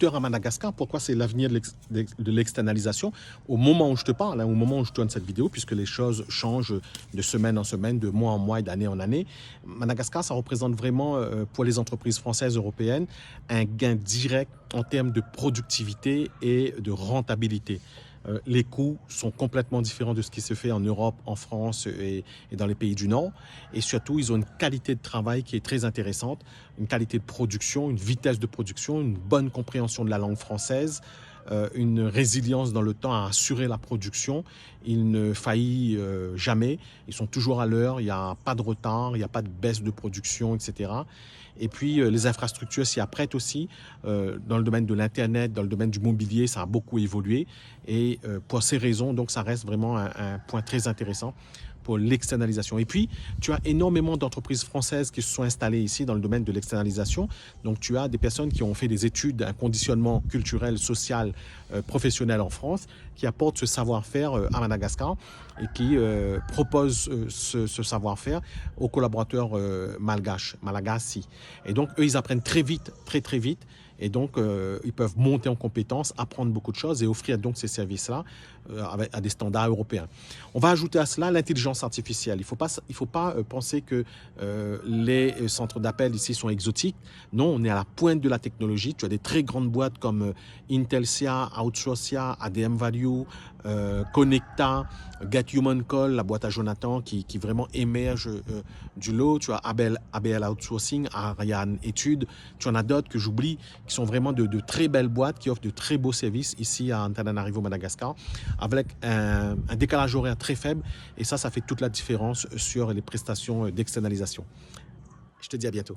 À Madagascar, pourquoi c'est l'avenir de l'externalisation au moment où je te parle, hein, au moment où je tourne cette vidéo, puisque les choses changent de semaine en semaine, de mois en mois et d'année en année. Madagascar, ça représente vraiment pour les entreprises françaises, européennes, un gain direct en termes de productivité et de rentabilité. Les coûts sont complètement différents de ce qui se fait en Europe, en France et dans les pays du Nord. Et surtout, ils ont une qualité de travail qui est très intéressante, une qualité de production, une vitesse de production, une bonne compréhension de la langue française, une résilience dans le temps à assurer la production. Ils ne faillissent jamais, ils sont toujours à l'heure, il n'y a pas de retard, il n'y a pas de baisse de production, etc. Et puis les infrastructures s'y apprêtent aussi. Dans le domaine de l'Internet, dans le domaine du mobilier, ça a beaucoup évolué. Et pour ces raisons, donc ça reste vraiment un point très intéressant pour l'externalisation. Et puis, tu as énormément d'entreprises françaises qui se sont installées ici dans le domaine de l'externalisation. Donc, tu as des personnes qui ont fait des études, un conditionnement culturel, social, professionnel en France, qui apportent ce savoir-faire à Madagascar et qui proposent ce savoir-faire aux collaborateurs malgaches, malagasy. Et donc, eux, ils apprennent très vite, très vite. Et donc, ils peuvent monter en compétences, apprendre beaucoup de choses et offrir donc ces services-là à des standards européens. On va ajouter à cela l'intelligence artificielle. Il ne faut pas penser que les centres d'appel ici sont exotiques. Non, on est à la pointe de la technologie. Tu as des très grandes boîtes comme Intelsia, Outsourcia, ADM Value, Connecta, Get Human Call, la boîte à Jonathan qui vraiment émerge du lot. Tu as ABL Outsourcing, Ariane Études. Tu en as d'autres que j'oublie qui sont vraiment de très belles boîtes qui offrent de très beaux services ici à Antananarivo, Madagascar, avec un décalage horaire très faible. Et ça fait toute la différence sur les prestations d'externalisation. Je te dis à bientôt.